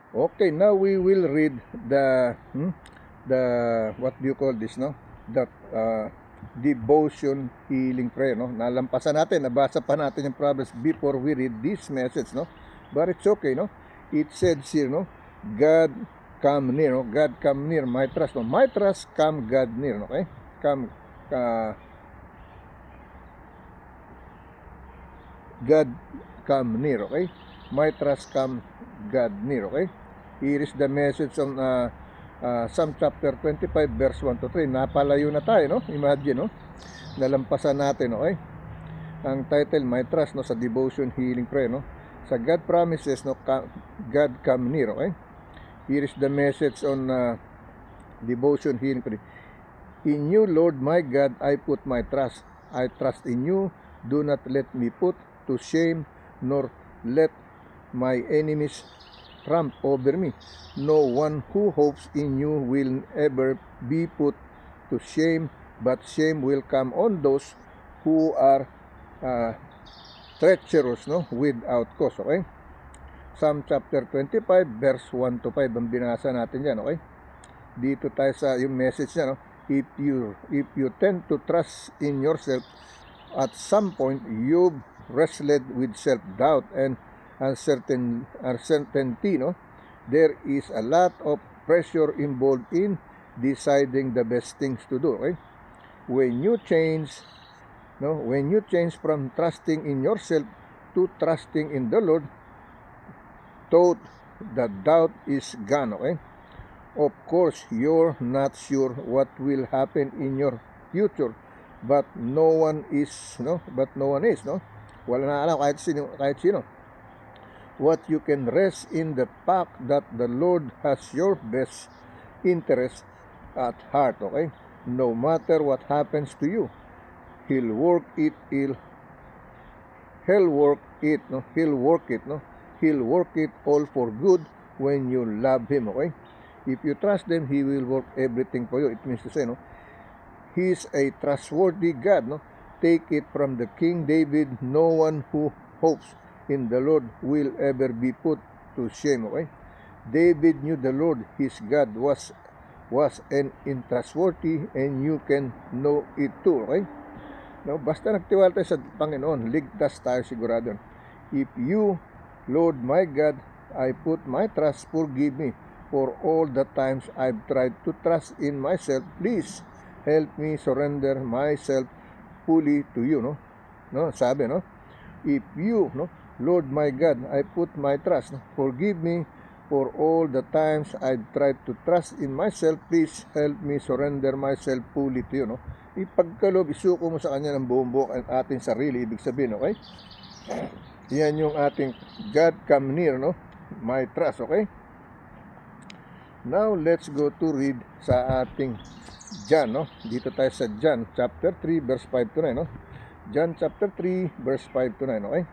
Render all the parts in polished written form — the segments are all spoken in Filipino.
Okay, now we will read the what do you call this, no? The devotion healing prayer, no? Nalampasan natin, nabasa pa natin yung Proverbs before we read this message, no? But it's okay, no? It says here, no? God come near, no? God come near my trust, no? My trust come God near, no? Okay? Come, God come near, okay? My trust come God near, okay? Here is the message on Psalm chapter 25 verse 1 to 3. Napalayo na tayo, no? Imagine, no? Nalampasan natin, okay? Ang title, My Trust, no? Sa Devotion Healing Prayer, no? Sa God Promises, no? God come near, okay? Here is the message on Devotion Healing Prayer. In you, Lord my God, I put my trust. I trust in you. Do not let me put to shame, nor let my enemies trump over me. No one who hopes in you will ever be put to shame, but shame will come on those who are treacherous, no, without cause, okay? Psalm chapter 25 verse 1 to 5 ang binasa natin dyan, okay? Dito tayo sa yung message niya, no? If you tend to trust in yourself, at some point you've wrestled with self-doubt and uncertainty, no? There is a lot of pressure involved in deciding the best things to do, okay? When you change from trusting in yourself to trusting in the Lord, the doubt is gone, okay? Of course, you're not sure what will happen in your future, but no one is, no? Wala na alam kahit sino. What you can rest in the fact that the Lord has your best interest at heart, okay? No matter what happens to you, He'll work it, no? He'll work it all for good when you love Him, okay? If you trust Him, He will work everything for you. It means to say, no? He is a trustworthy God, no? Take it from the King David, no one who hopes in the Lord will ever be put to shame, okay? David knew the Lord, his God, was untrustworthy, and you can know it too, okay? No, basta nagtiwala tayo sa Panginoon, ligtas tayo sigurado. If you, Lord my God, I put my trust, forgive me for all the times I've tried to trust in myself. Please help me surrender myself fully to you, no? No, sabi, no? If you, no, Lord my God, I put my trust, no? Forgive me for all the times I've tried to trust in myself. Please help me surrender myself fully to you, no? Ipagkalob, isuko mo sa Kanya ng buong buo ang ating sarili, ibig sabihin, okay? Yan yung ating God come near, no? My trust, okay? Now, let's go to read sa ating John, no? Dito tayo sa John chapter 3 verse 5 to 9, no? John chapter 3 verse 5 to 9, okay?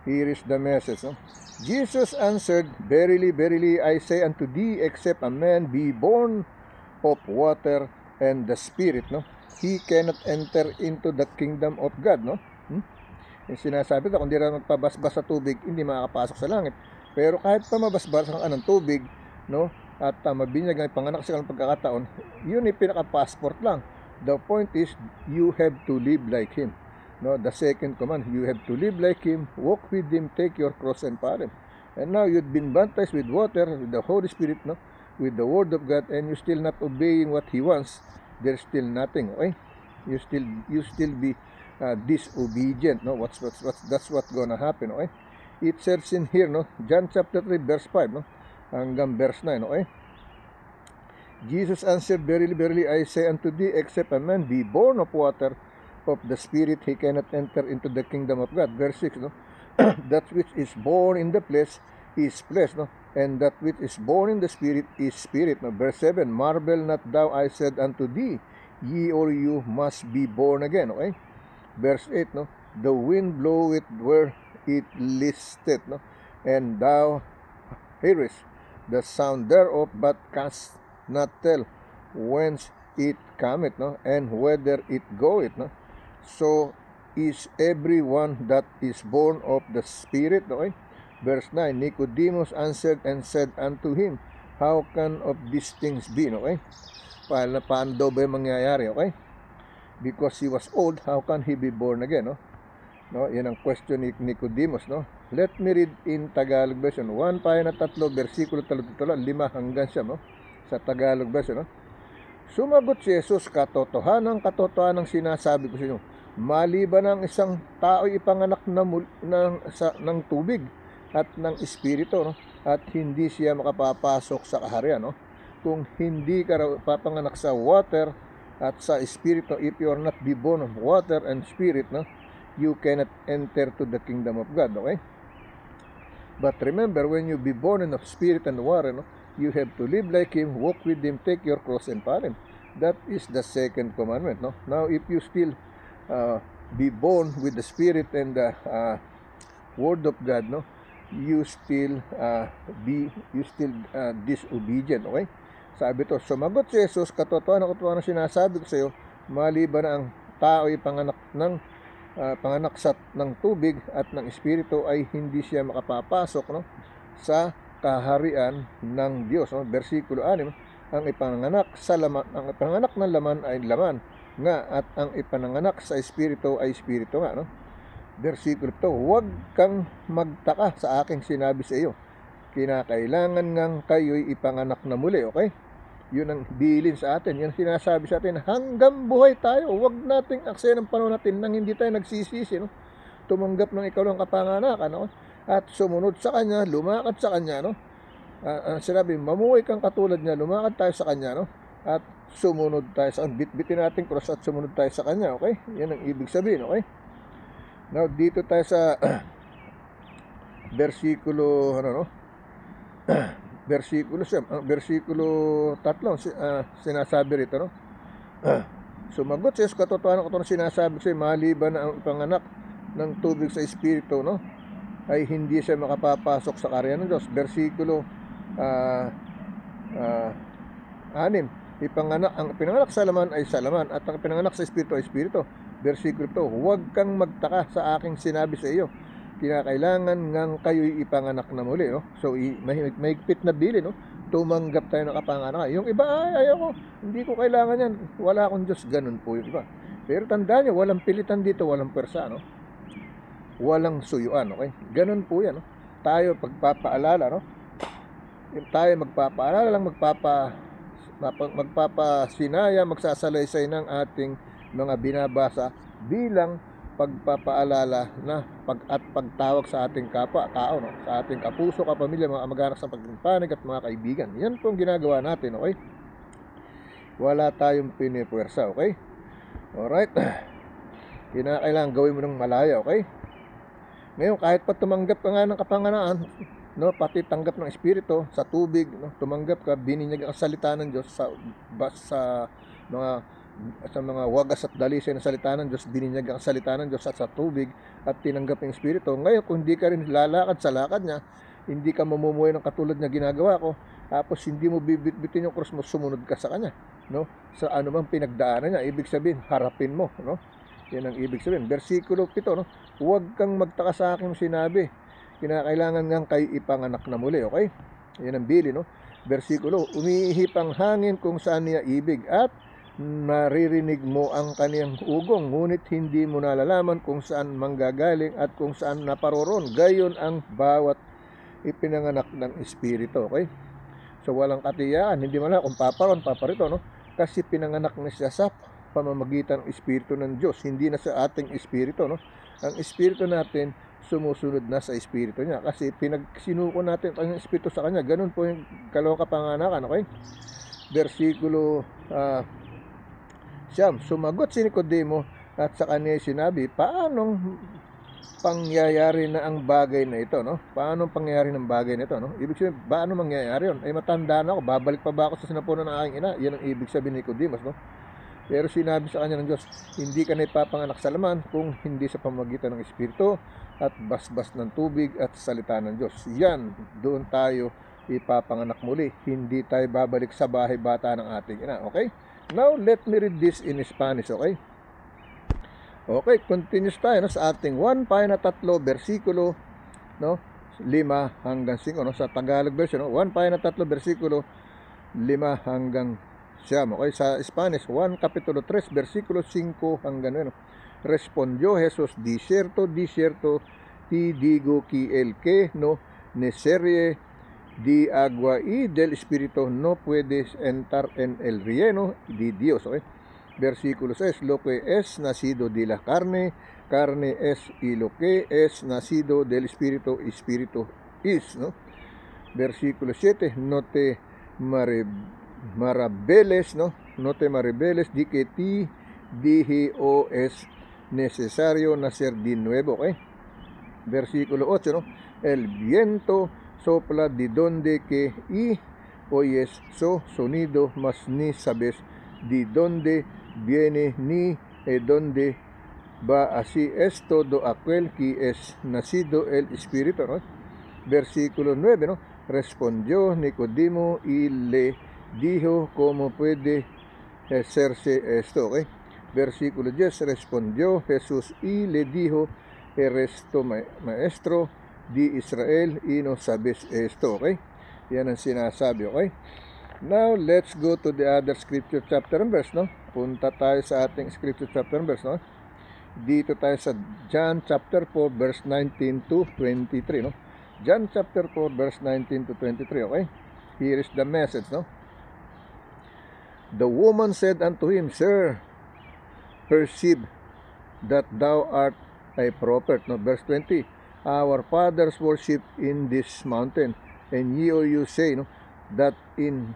Here is the message, no? Jesus answered, Verily, verily, I say unto thee, except a man be born of water and the Spirit, no? He cannot enter into the kingdom of God, no? Yung sinasabi ko, kung di rin magpabasbas sa tubig, hindi makakapasok sa langit. Pero kahit pa mabasbas ka ng tubig, no? At mabinyag ang panganak sa kanilang pagkakataon, yun yung pinaka-passport lang. The point is, you have to live like Him. No, the second command, you have to live like Him, walk with Him, take your cross and follow Him. And now you've been baptized with water, with the Holy Spirit, no, with the Word of God, and you're still not obeying what He wants. There's still nothing, okay? You still be disobedient, no? That's what's gonna happen, okay? It says in here, no, John chapter 3 verse 5, no, hanggang verse 9, okay? Jesus answered, Verily, verily, I say unto thee, except a man be born of water, of the Spirit, he cannot enter into the kingdom of God. Verse 6, no? That which is born in the flesh is flesh, no? And that which is born in the Spirit is spirit, no? Verse 7, Marvel not thou, I said unto thee, ye or you must be born again, okay? Verse 8, no? The wind bloweth where it listeth, no? And thou hearest the sound thereof, but canst not tell whence it cometh, no? And whether it goeth, no? So is everyone that is born of the Spirit, okay? Verse 9, Nicodemus answered and said unto him, how can of these things be? Okay? Paano daw ba yung mangyayari? Okay? Because he was old, how can he be born again? No? No, yan ang question ni Nicodemus, no? Let me read in Tagalog version. 1 pa na 3 bersikulo 5 hanggang 7, no? Sa Tagalog version, no? Sumagot si Jesus, katotohanan sinasabi ko sa inyo, maliban ang isang tao ipanganak ng tubig at ng espiritu, no? At hindi siya makapapasok sa kaharian, no? Kung hindi ka papanganak sa water at sa espiritu, if you are not be born of water and spirit, no, you cannot enter to the kingdom of God. Okay? But remember, when you be born of spirit and water, no, you have to live like Him, walk with Him, take your cross and follow Him. That is the second commandment. No? Now, if you still be born with the spirit and the word of God, no, you still disobedient. Okay? Sabi to, sumagot si Jesus, katotohanan sinasabi ko sa iyo, maliban ang tao ay panganak ng tubig at ng espiritu ay hindi siya makapapasok, no, sa kaharian ng Diyos. No? Versikulo 6, ang ipanganak ng laman ay laman nga at ang ipananganak sa espiritu ay espiritu nga. No? Versikulo 7, huwag kang magtaka sa aking sinabi sa iyo, kinakailangan ngang kayo'y ipanganak na muli. Okay? Yun ang bilin sa atin. Yan sinasabi sa atin, hanggang buhay tayo. Huwag nating aksayan ang panahon natin nang hindi tayo nagsisisi, no? Tumanggap ng ikalawang kapanganakan, no? At sumunod sa Kanya, lumakad sa Kanya, no? Sinabi, mamuhay kang katulad niya, lumakad tayo sa Kanya, no? At sumunod tayo sa Kanya. Bitbitin natin cross at sumunod tayo sa Kanya, okay? Yan ang ibig sabihin, okay? Now, dito tayo sa versikulo, versikulo 3, sinasabi rito, no? Sumagot si Jesus, katotohanan sinasabi ko sa iyo, maliban na ang panganak ng tubig sa espiritu, no, ay hindi siya makapapasok sa kaharian ng Diyos. Versikulo 6, ang pinanganak sa laman ay sa laman at ang pinanganak sa espiritu ay espiritu. Versikulo 2, huwag kang magtaka sa aking sinabi sa iyo, kinakailangan ngang kayo'y ipanganak na muli, no? So, mahigpit na bili, no? Tumanggap tayo ng kapanganakan. Yung iba, ayoko, hindi ko kailangan yan, wala akong Diyos, ganun po yung iba. Pero tandaan nyo, walang pilitan dito, walang persa, no? Walang suyuan, okay? Ganun po yan, no? Tayo pagpapaalala, no? Tayo magpapaalala lang, magpapasinaya, magsasalaysay ng ating mga binabasa bilang pagpapaalala na pagtawag sa ating kapwa-tao, no? Sa ating kapuso, kapamilya, mga kamag-anak sa pagpapanig at mga kaibigan. Yan po ang ginagawa natin, okay? Wala tayong pinipuwersa, okay? Alright. Kinakailangan gawin mo ng malaya, okay? Ngayon, kahit pa tumanggap ka nga ng kapanganaan, no, pati tanggap ng espiritu sa tubig, no, tumanggap ka, bininyag ang salita ng Diyos sa mga wagas at dalisay na salita ng Diyos, bininyag ang salita ng Diyos at sa tubig at tinanggap ng espiritu. Ngayon, kung hindi ka rin lalakad sa lakad niya, hindi ka mamumuhay ng katulad na ginagawa ko, tapos hindi mo bibitbitin yung cross mo, sumunod ka sa Kanya, no? Sa anumang pinagdaanan niya, ibig sabihin, harapin mo, no? Yan ang ibig sabihin. Versikulo 7, no? Huwag kang magtaka sa aking sinabi, kinakailangan ngang kayo ipanganak na muli, okay? Yan ang bili, no? Versikulo, umihip ang hangin kung saan niya ibig at maririnig mo ang kaniyang ugong, ngunit hindi mo nalalaman kung saan manggagaling at kung saan naparoron. Gayon ang bawat ipinanganak ng espiritu, okay? So walang katiyaan, hindi man lang kung paparon, paparito, no? Kasi pinanganak na siya sa pamamagitan ng espiritu ng Diyos, hindi na sa ating espiritu, no? Ang espiritu natin sumusunod na sa espiritu niya kasi pinagsinuko natin ang espiritu sa Kanya. Ganun po yung kalawang kapanganakan, okay? Versikulo Siyam, sumagot si Nicodemo at sa kanya sinabi, paanong pangyayari na ang bagay na ito, no? Paanong pangyayari ng bagay na ito, no? Ibig sabihin, paano mangyayari yun? Ay matanda na ako, babalik pa ba ako sa sinapunan ng aking ina? Yan ang ibig sabihin ni Nicodemus, no? Pero sinabi sa kanya ng Diyos, hindi ka na ipapanganak sa laman kung hindi sa pamamagitan ng espiritu at basbas ng tubig at salita ng Diyos. Yan, doon tayo ipapanganak muli. Hindi tayo babalik sa bahay bata ng ating ina, okay? Now, let me read this in Spanish, okay? Okay, continues tayo, no, sa ating 1 pa na 3 bersikulo, no? 5 hanggang 5, no? Sa Tagalog version, no? 1 Pahina 3, versikulo 5 hanggang 9. Okay, sa Spanish, 1 Kapitulo 3, versikulo 5 hanggang 9. Respondió Jesús, di cierto, te digo que el que no naciere de agua y del Espíritu no puede entrar en el reino de Dios. Okay? Versículo 6, lo que es nacido de la carne, carne es, y lo que es nacido del Espíritu, Espíritu es, ¿no? Versículo 7, no te maraveles, ¿no? No te maraveles de que ti dije o es necesario nacer de nuevo. Okay? Versículo 8, ¿no? El viento sopla de donde que y oyes su sonido, mas ni sabes de dónde viene ni de dónde va. Así es todo aquel que es nacido el Espíritu, ¿no? Versículo 9, ¿no? Respondió Nicodemo y le dijo, ¿cómo puede hacerse esto? ¿Okay? Versículo 10, respondió Jesús y le dijo, eres tu maestro de Israel y no sabes esto. Okay? Yan ang sinasabi. Okay? Now, let's go to the other scripture chapter and verse, no? Punta tayo sa ating scripture chapter and verse, no? Dito tayo sa John chapter 4, verse 19 to 23, no? John chapter 4, verse 19 to 23, okay? Here is the message, no? The woman said unto him, Sir, perceive that thou art a prophet. No? Verse 20, our fathers worship in this mountain, and ye or you say, no, that in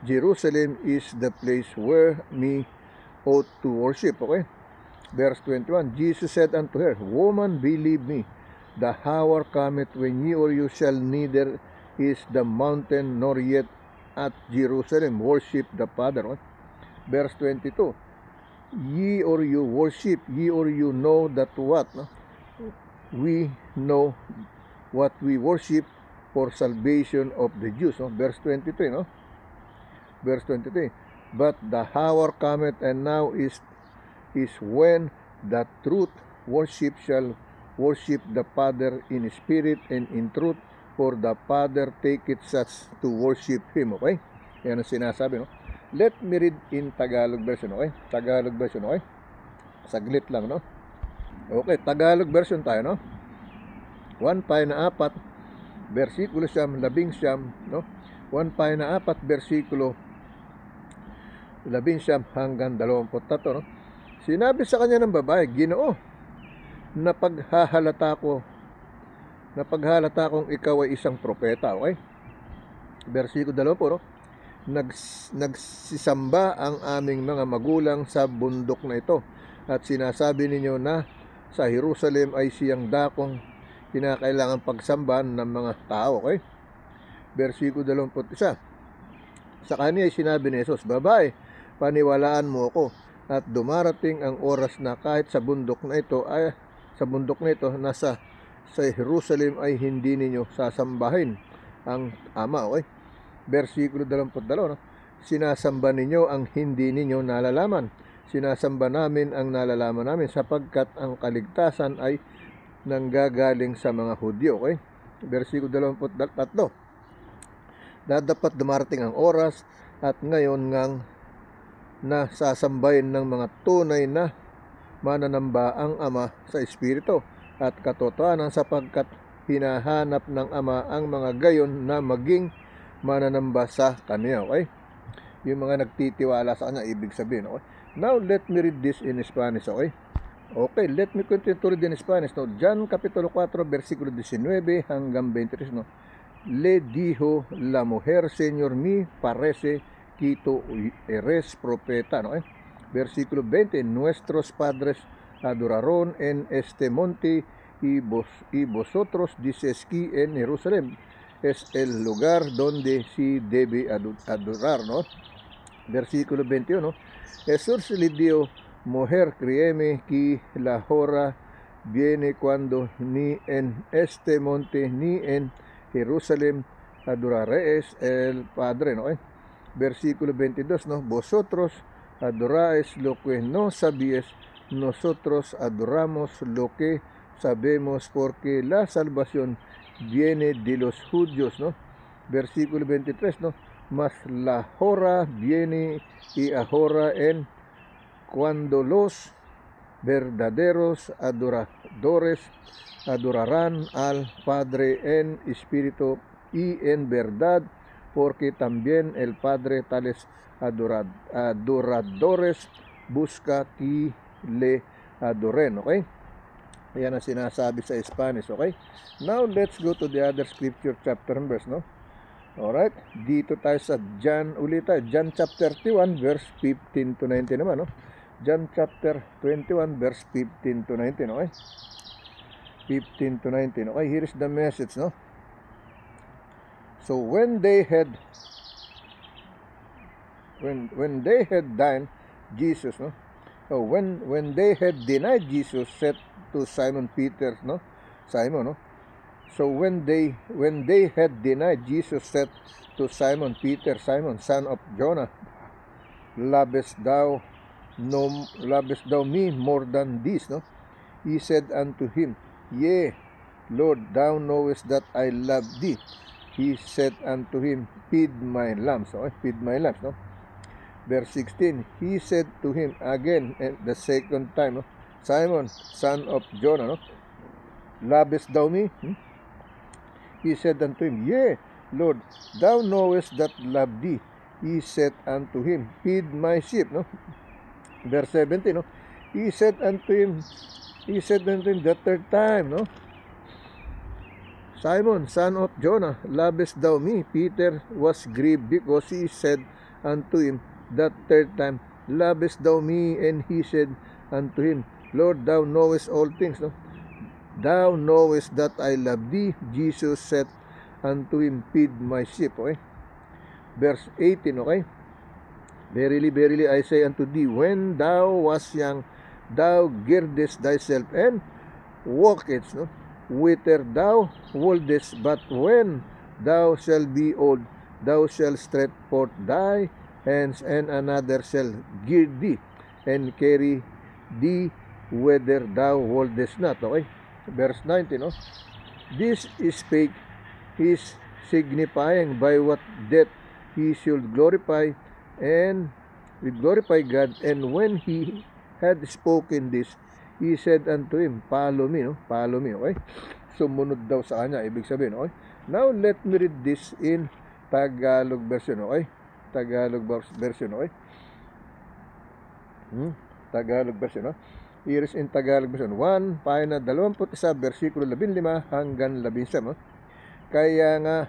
Jerusalem is the place where me ought to worship. Okay? Verse 21, Jesus said unto her, Woman, believe me, the hour cometh when ye or you shall neither is the mountain nor yet at Jerusalem worship the Father. Okay? Verse 22, ye or you worship, ye or you know that what? No? We know what we worship for salvation of the Jews. No? Verse 23, no? Verse 23, but the hour cometh and now is when the truth worship shall worship the Father in spirit and in truth, for the Father taketh such to worship Him. Okay? Yan ang sinasabi, no? Let me read in Tagalog version, okay? Tagalog version, okay? Saglit lang, no? Okay, Tagalog version tayo, no? 1 Pahina 4, versikulo 11, no? 1 Pahina 4, versikulo 11 hanggang 23, no? Sinabi sa kanya ng babae, Ginoo, napaghahalata kong ikaw ay isang propeta. Okay? Versikulo 20, no? Nagsisamba ang aming mga magulang sa bundok na ito, at sinasabi ninyo na sa Jerusalem ay siyang dakong kinakailangan pagsambahan ng mga tao. Okay? Versikulo 21, sa kanya ay sinabi ni Jesus, Babae, paniwalaan mo ako, at dumarating ang oras na kahit sa bundok na ito nasa sa Jerusalem ay hindi ninyo sasambahin ang Ama. Okay? Versikulo 22, no? Sinasamba ninyo ang hindi ninyo nalalaman, sinasamba namin ang nalalaman namin, sapagkat ang kaligtasan ay nanggagaling sa mga Hudyo. Okay? Versikulo 23, dapat dumarating ang oras at ngayon ngang na sasambahin ng mga tunay na mananamba ang Ama sa Espiritu at katotohanan, sapagkat hinahanap ng Ama ang mga gayon na maging mananamba sa Kanya. Okay? Yung mga nagtitiwala sa Kanya, ibig sabihin. Okay? Now, let me read this in Spanish. Okay? Okay, let me continue to read in Spanish. No? John Kapitulo 4, versikulo 19 hanggang 23. No? Le dijo la mujer, Señor, mi parece que tú eres profeta. ¿No? Versículo 20, nuestros padres adoraron en este monte y vosotros dices que en Jerusalén es el lugar donde se debe adorar. ¿No? Versículo 21, Jesús le dijo, mujer, créeme que la hora viene cuando ni en este monte ni en Jerusalén adoraréis el Padre. ¿No? Versículo 22, ¿no? Vosotros adoráis lo que no sabíais, nosotros adoramos lo que sabemos, porque la salvación viene de los judíos, ¿no? Versículo 23, ¿no? Mas la hora viene y ahora en cuando los verdaderos adoradores adorarán al Padre en espíritu y en verdad, porque también el Padre tales adoradores busca que le adoren, okay? Yan ang sinasabi sa Spanish, okay? Now, let's go to the other scripture chapter and verse, no? Alright, dito tayo sa John ulit tayo. John chapter 31, verse 15 to 19 naman, no? John chapter 21, verse 15 to 19, okay? 15 to 19, okay? Here is the message, no? So, when they had denied Jesus, no? So, when they had denied Jesus, said to Simon Peter, no? Simon, no? So when they had denied Jesus, said to Simon Peter, Simon, son of Jonah, lovest thou me more than this, no? He said unto him, Yea, Lord, thou knowest that I love thee. He said unto him, Feed my lambs, okay? Feed my lambs, no? Verse 16, he said to him again, and the second time, no? Simon, son of Jonah, no? Lovest thou me? He said unto him, Yea, Lord, thou knowest that I love thee. He said unto him, Feed my sheep, no? Verse 17, no? He said unto him the third time, no? Simon, son of Jonah, lovest thou me? Peter was grieved because he said unto him that third time, Lovest thou me? And he said unto him, Lord, thou knowest all things, no? Thou knowest that I love thee. Jesus said unto him, Feed my sheep, okay? Verse 18, okay? Verily, verily, I say unto thee, when thou wast young, thou girdest thyself and walkest, no? Whither thou wouldest, but when thou shalt be old, thou shalt stretch forth thy hands, and another shall gird thee, and carry thee whither thou wouldest not, okay? Verse 19, no? This spake is signifying by what death he should glorify God. And when he had spoken this, he said unto him, Follow me, no? Follow me, okay? Sumunod daw sa kanya, ibig sabihin, okay? Now, let me read this in Tagalog version, okay? Tagalog version, okay? Tagalog version, no? Here is in Tagalog version 1, pahina 21, versikulo 15 hanggang 19, no? Kaya nga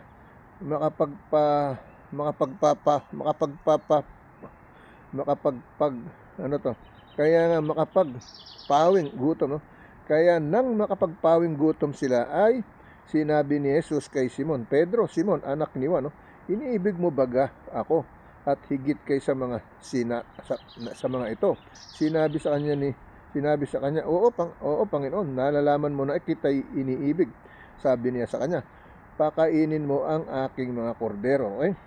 makapagpawing gutom, no? Kaya nang makapagpawing gutom sila ay sinabi ni Jesus kay Simon, Pedro, Simon, anak ni Juan, no? Iniibig mo baga ako at higit kay sa mga sa mga ito? Sinabi sa kanya, Oo, Panginoon, nalalaman mo na kita'y iniibig. Sabi niya sa kanya, pakainin mo ang aking mga kordero, okay?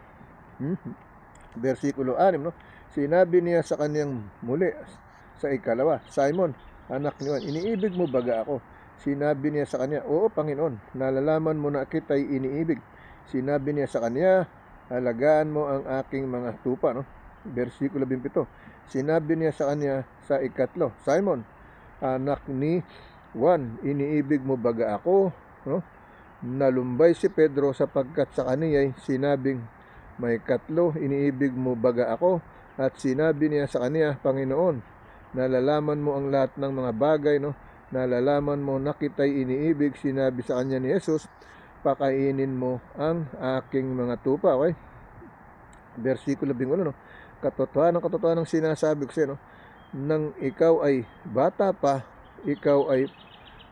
Versikulo 6, no? Sinabi niya sa kanyang muli sa ikalawa, Simon, anak ni Juan, iniibig mo baga ako? Sinabi niya sa kanya, Oo, Panginoon, nalalaman mo na kita'y iniibig. Sinabi niya sa kanya, halagaan mo ang aking mga tupa, no? Versikulo 27, sinabi niya sa kanya sa ikatlo, Simon, anak ni Juan, iniibig mo baga ako, no? Nalumbay si Pedro sapagkat sa kaniya'y sinabing, may katlo, iniibig mo baga ako? At sinabi niya sa kaniya, Panginoon, nalalaman mo ang lahat ng mga bagay, no? Nalalaman mo na kita'y iniibig. Sinabi sa kanya ni Jesus, pakainin mo ang aking mga tupa, okay? Versikulo 21, no? Katotohanan sinasabi ko sa'yo, no? Nang ikaw ay bata pa, ikaw ay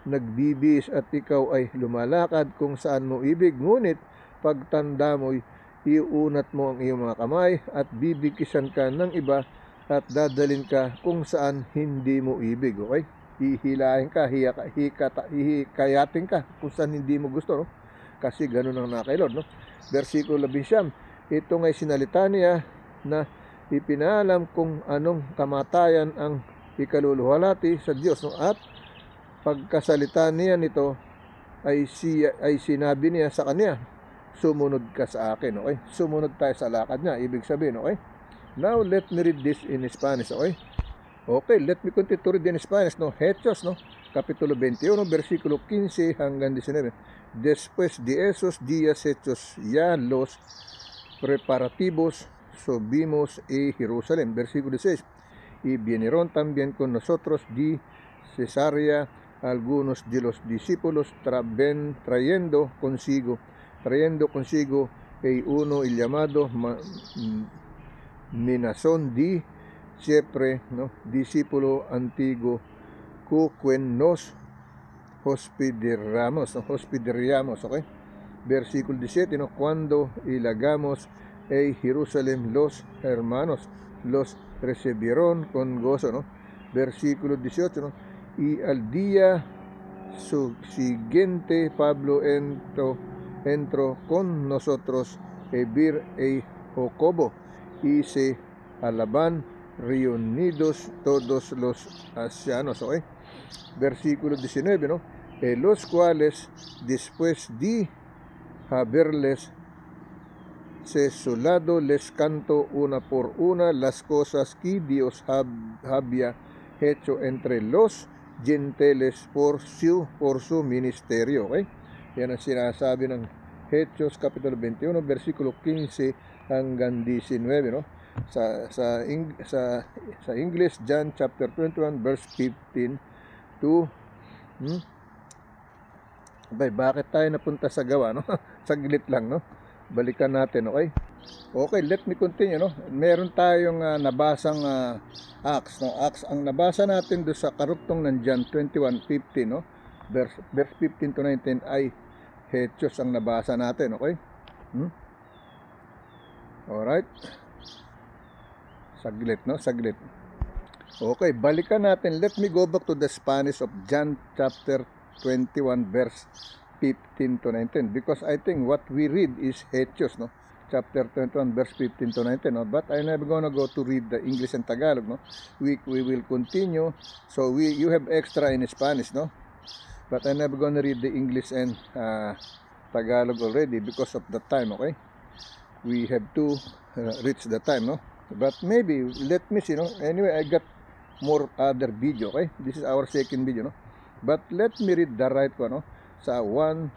nagbibihis at ikaw ay lumalakad kung saan mo ibig. Ngunit pagtanda mo'y iunat mo ang iyong mga kamay at bibikisan ka ng iba at dadalin ka kung saan hindi mo ibig, okay? Hihilahin ka, hihikayatin ka kung saan hindi mo gusto, no? Kasi ganun ang kay Lord, no? Versikulo 19, ito nga'y sinalita niya na ipinalam kung anong kamatayan ang ikaluluwalhati sa Diyos, no? At pagkasalita niya nito, ay sinabi niya sa kanya, sumunod ka sa akin, okay? Sumunod tayo sa lakad niya, ibig sabihin, okay? Now, let me read this in Spanish, okay? Okay, let me continue to read in Spanish, no? Hechos, no? Capítulo 21, versículo 15 hanggang 19. Después de esos días hechos ya los preparativos, subimos a Jerusalén. Versículo 16. Y vinieron también con nosotros de Cesarea algunos de los discípulos trayendo consigo uno el llamado Menasón de Chipre, ¿no? Discípulo antiguo, quien nos hospederamos, okay? Versículo 17, ¿no? Cuando llegamos a Jerusalén, los hermanos los recibieron con gozo, ¿no? Versículo 18, ¿no? Y al día siguiente Pablo entró con nosotros a Vir y Jacobo, y se alaban reunidos todos los ancianos, ¿okay? Versículo 19, ¿no? Los cuales después de haberles cesulado les canto una por una las cosas que Dios había hecho entre los gentiles por su ministerio, okay? Yan ang sinasabi ng Hechos Capítulo 21, versículo 15 hanggang 19, no? Sa English, John chapter 21, verse 15 to bakit tayo napunta sa gawa, no? Saglit lang, no? Balikan natin, okay? Okay, let me continue, no? Meron tayong nabasang Acts, no? Acts, ang nabasa natin do sa karugtong ng John 21:15, no? Verse 15 to 19 ay Hechos ang nabasa natin, okay? Alright. Saglit, no? Saglit. Okay, balikan natin. Let me go back to the Spanish of John chapter 21 verse 15 to 19, because I think what we read is Hechos, no? Chapter 21 verse 15 to 19, no? But I'm never gonna go to read the English and Tagalog, no? We will continue. So you have extra in Spanish, no? But I'm never gonna read the English and Tagalog already because of the time, okay? We have to reach the time, no? But maybe let me see, no? Anyway, I got more other video, okay? This is our second video, no? But let me read the right one, no? Sa 1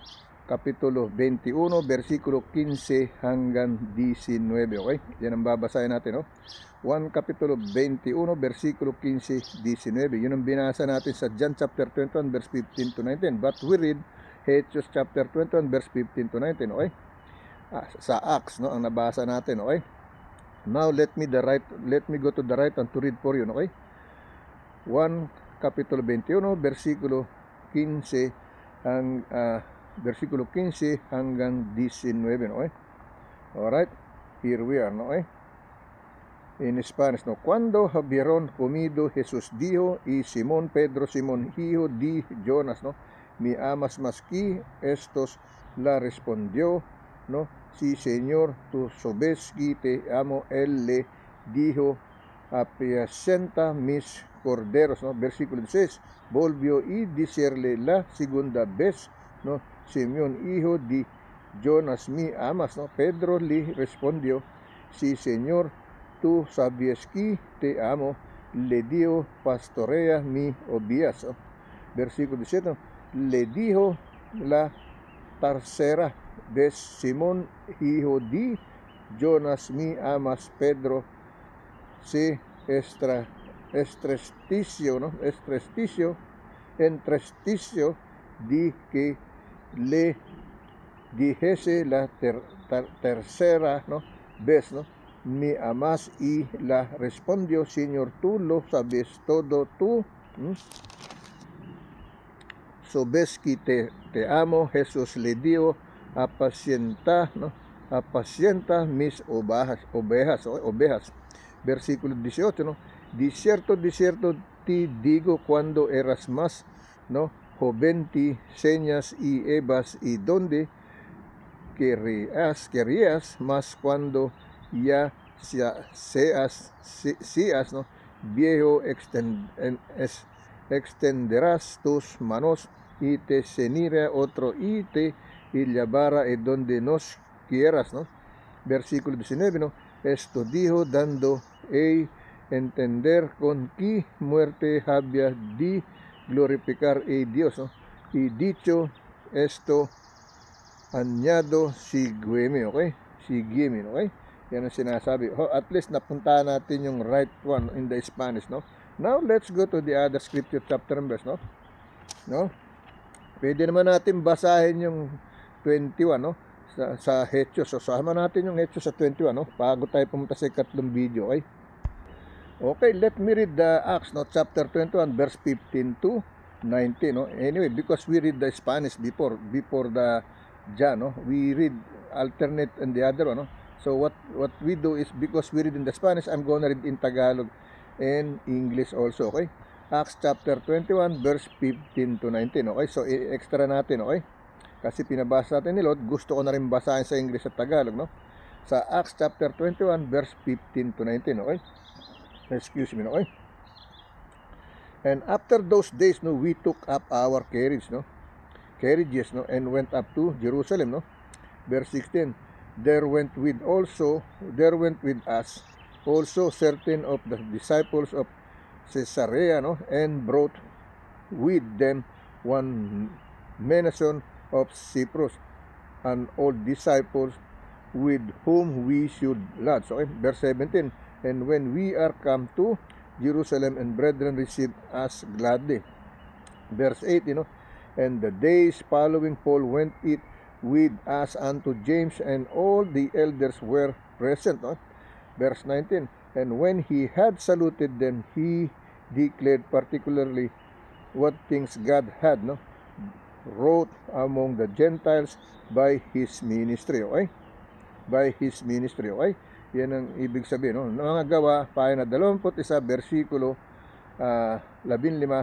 Kapitulo 21, versikulo 15 hanggang 19, okay? Yan ang babasahin natin, no? 1 Kapitulo 21, versikulo 15, 19. Yun ang binasa natin sa John chapter 21, verse 15 to 19. But we read Hechos chapter 21, verse 15 to 19, okay? Sa Acts, no? Ang nabasa natin, okay? Now let me go to the right and to read for you, okay? 1 Kapitulo 21, versikulo 15 versikulo 15 hanggang 19, okay? Alright, here we are, no, okay? In Spanish, no? Cuando habieron comido, Jesús dijo, y Simón Pedro, Simón hijo de Jonas, no? ¿Me amas más que estos? La respondió, no? Sí, Señor, tú sabes que te amo. Él le dijo, apacienta mis corderos, ¿no? Versículo 16, volvió y decirle la segunda vez, ¿no? Simón, hijo de Jonas, ¿me amas? ¿No? Pedro le respondió, sí, Señor, tú sabes que te amo. Le dijo, pastorea mi ovejas, ¿no? Versículo 17, ¿no? Le dijo la tercera vez, Simón, hijo de Jonas, ¿me amas? Pedro se entristeció, ¿no? Entristeció de que le dijese la tercera, ¿no? Vez, ¿no? ¿Me amas? Y la respondió, Señor, tú lo sabes todo, tú sabes que te amo. Jesús le dijo, apacienta, ¿no? Apacienta mis ovejas. Versículo 18, ¿no? De cierto te digo, cuando eras más, ¿no? joven te señas y evas y donde querías más cuando ya seas, ¿no? Viejo, extenderás tus manos y te cenira otro y te llevara donde nos quieras, ¿no? Versículo 19, ¿no? Esto dijo dando a entender con qué muerte había de glorificar a Dios, ¿no? Y dicho esto, añado sigwemi, okay? Sigwemi, okay? Yan ang sinasabi. At least napunta natin yung right one in the Spanish, no? Now, let's go to the other scripture chapter and verse, no? No? Pwede naman natin basahin yung 21, no? Sa Hechos. So, sama natin yung Hechos sa 21, no? Bago tayo pumunta sa ikatlong video, okay? Okay, let me read the Acts, no? Chapter 21, verse 15 to 19, no? Anyway, because we read the Spanish before the John, no? We read alternate and the other one, no? So, what we do is, because we read in the Spanish, I'm gonna read in Tagalog and English also, okay? Acts chapter 21, verse 15 to 19, okay? So, extra natin, okay? Kasi pinabasa natin ni Lord, gusto ko na rin basahin sa English at Tagalog, no? Sa Acts chapter 21, verse 15 to 19, okay? Excuse me, okay? And after those days, no, we took up our carriages, no, and went up to Jerusalem, no? Verse 16, there went with us also certain of the disciples of Caesarea, no, and brought with them one Mnason of Cyprus, an old disciple with whom we should lodge. Okay, verse 17, and when we are come to Jerusalem, and brethren received us gladly. Verse 18, no, and the days following Paul went it with us unto James, and all the elders were present, no? Verse 19, and when he had saluted them, he declared particularly what things God had, no, wrote among the Gentiles by his ministry, okay? By his ministry, okay? Yan ang ibig sabihin, no? Mga Gawa, pahina 21, versikulo 15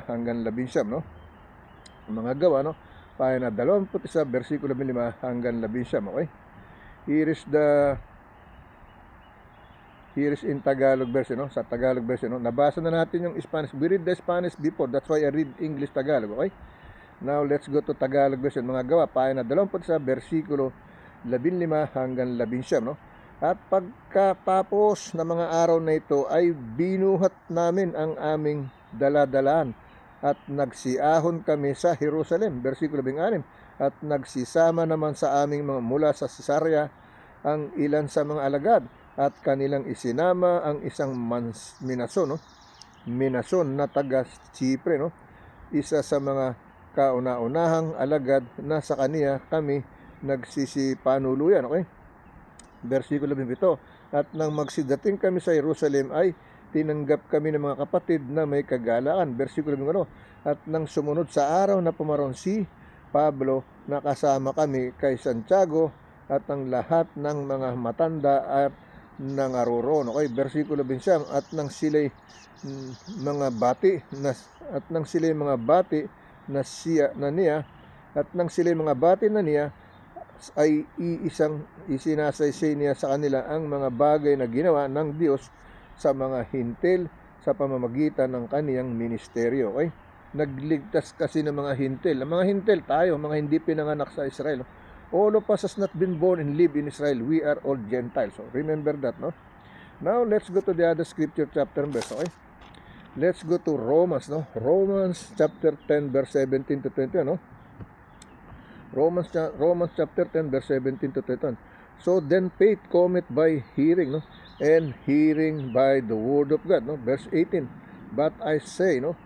hanggang 19, no? Mga Gawa, no? Pahina 21, versikulo 15 hanggang 19, okay? Here is in Tagalog version, no? Sa Tagalog version, no? Nabasa na natin yung Spanish. We read the Spanish before, that's why I read English Tagalog, okay? Now, let's go to Tagalog version. Mga Gawa, pahina 21, versikulo 15 hanggang 19, no? At pagkatapos ng mga araw na ito ay binuhat namin ang aming daladalaan at nagsiahon kami sa Jerusalem, versikulo 16, at nagsisama naman sa aming mga mula sa Cesarea ang ilan sa mga alagad, at kanilang isinama ang isang Mnason, no? Mnason na taga Chipre, no? Isa sa mga kauna-unahang alagad na sa kaniya kami nagsisipanuluyan, okay? Versikulo 17, at nang magsidating kami sa Jerusalem ay tinanggap kami ng mga kapatid na may kagalaan. Versikulo 18, at nang sumunod sa araw na pumaron si Pablo, nakasama kami kay Santiago at ang lahat ng mga matanda at nangaroon. Okay, versikulo 20, at nang sila'y mga bati na niya ay isinasaysay niya sa kanila ang mga bagay na ginawa ng Diyos sa mga hintil sa pamamagitan ng kaniyang ministeryo. Okay? Nagligtas kasi ng mga hintil. Ang mga hintil tayo, mga hindi pinanganak sa Israel. All of us has not been born and live in Israel. We are all Gentiles. So remember that, no? Now, let's go to the other scripture chapter and verse, okay? Let's go to Romans, no? Romans chapter 10, verse 17 to 20, no? Romans chapter 10, verse 17 to 21. So then faith cometh by hearing, no? And hearing by the word of God, no? Verse 18. But I say, no?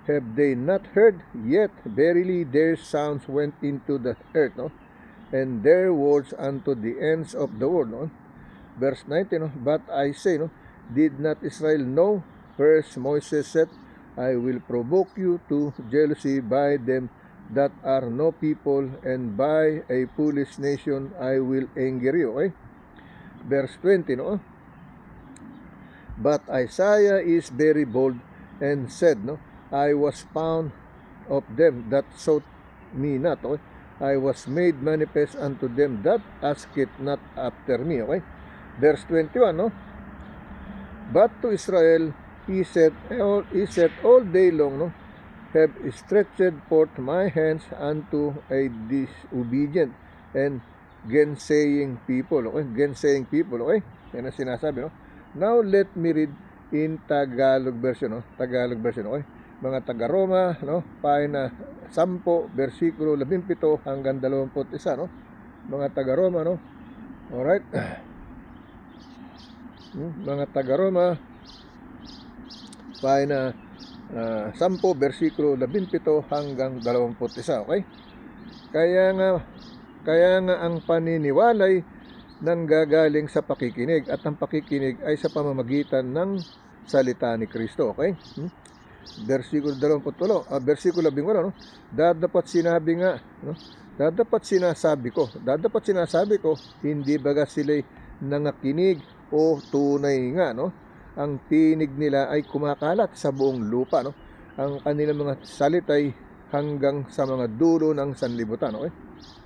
Have they not heard? Yet verily their sounds went into the earth, no? And their words unto the ends of the world, no? Verse 19, no? But I say, no? Did not Israel know? First Moses said, I will provoke you to jealousy by them that are no people, and by a foolish nation I will anger you. Okay? Verse 20, no? But Isaiah is very bold and said, no? I was found of them that sought me not. Okay? I was made manifest unto them that ask it not after me. Okay? Verse 21, no? But to Israel he said all day long, no? have stretched forth my hands unto a disobedient and gainsaying people. Okay? Gainsaying people. Okay? Yan ang sinasabi. No? Now, let me read in Tagalog version. No? Tagalog version. Okay? Mga taga-Roma, no? Pahina 10, versikulo 17 hanggang 21. No? Mga taga-Roma, no? Alright. Mga taga-Roma, pahina 10, versikulo 17 hanggang 21. Okay? Kaya nga ang paniniwalay nanggagaling sa pakikinig, at ang pakikinig ay sa pamamagitan ng salita ni Kristo. Okay? Versikulo 28, versikulo 11, no? Dadapat sinasabi ko, hindi baga sila'y nangakinig o tunay nga, no? Ang tinig nila ay kumakalat sa buong lupa, no? Ang kanilang mga salita'y hanggang sa mga dulo ng sanlibutan. Okay?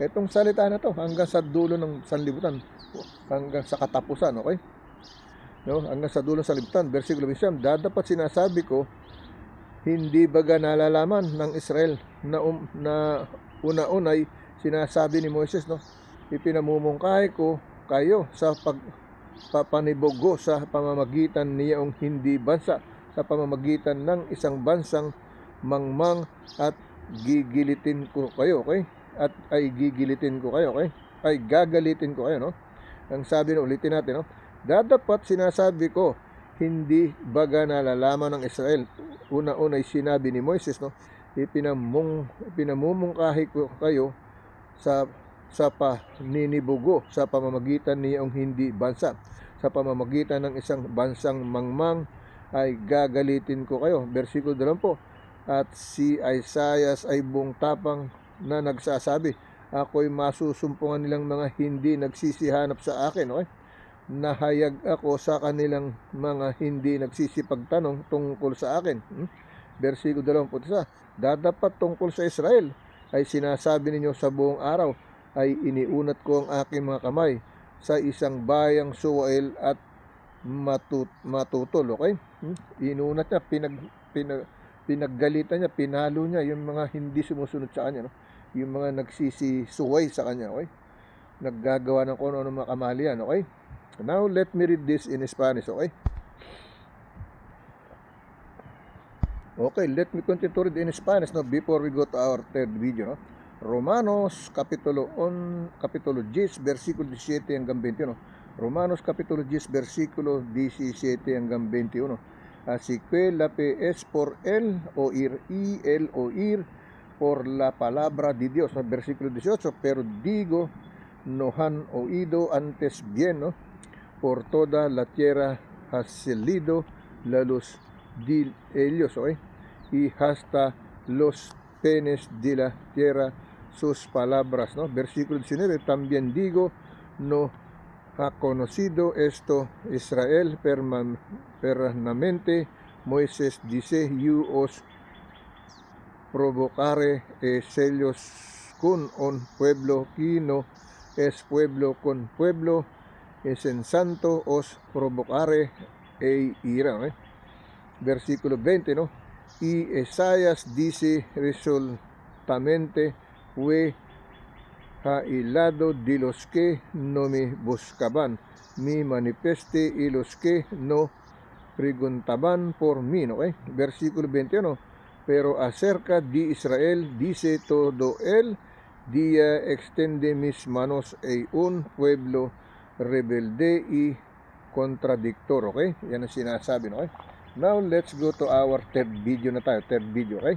Itong salita na to hanggang sa dulo ng sanlibutan, hanggang sa katapusan. Okay? No? Hanggang sa dulo ng sanlibutan. Versikulo 20, dadapat sinasabi ko, hindi baga nalalaman ng Israel na una-unay sinasabi ni Moises, no? Ipinamumungkahi ko kayo sa pagpapanibogo sa pamamagitan niyong hindi bansa, sa pamamagitan ng isang bansang mangmang, at gigilitin ko kayo. Okay? At ay gigilitin ko kayo. Okay? Ay gagalitin ko kayo, no? Ang sabi na, ulitin natin, no? Dadapat sinasabi ko, hindi baga nalalaman ng Israel. Una-unay sinabi ni Moises, no? Ipinamumungkahi ko kayo sa paninibugo sa pamamagitan niyong hindi bansa, sa pamamagitan ng isang bansang mangmang, ay gagalitin ko kayo. Versikulo 20, at si Isaias ay buong tapang na nagsasabi, ako'y masusumpungan nilang mga hindi nagsisihanap sa akin. Okay? Nahayag ako sa kanilang mga hindi nagsisipagtanong tungkol sa akin. Versikulo 21, dadapat tungkol sa Israel ay sinasabi ninyo sa buong araw, ay iniunat ko ang aking mga kamay sa isang bayang suwail at matutol. Okay? Inunat niya, pinaggalitan niya, pinalo niya yung mga hindi sumusunod sa kanya, no? Yung mga nagsisisuway sa kanya. Okay? Naggagawa ng kung ano mga kamalian. Okay? Now, let me read this in Spanish. Okay? Okay, let me continue to read in Spanish, no, before we go to our third video, no? Romanos capítulo 10, versículo 17 hanggang 21. Romanos capítulo 10, versículo 17 hanggang 21. Así que la fe es por el oír y el oír por la palabra de Dios, no? Versículo 18, pero digo, no han oído antes bien, no? Por toda la tierra ha salido la luz de ellos, ¿okay? Y hasta los penes de la tierra sus palabras, ¿no? Versículo 19, también digo, no ha conocido esto Israel pernamente. Moisés dice, yo os provocare sellos con un pueblo que no es pueblo con pueblo, es en santo os provocare e ira. Versículo 20, ¿no? Y Isaías dice resueltamente, fue jailado de los que no me buscaban, me manifesté y los que no preguntaban por mí, ¿no? Versículo 21, pero acerca de Israel dice todo el día, extende mis manos a un pueblo rebelde y contradictor. Okay? Yan ang sinasabi, no? Okay? Now, let's go to our third video na tayo. Third video, okay?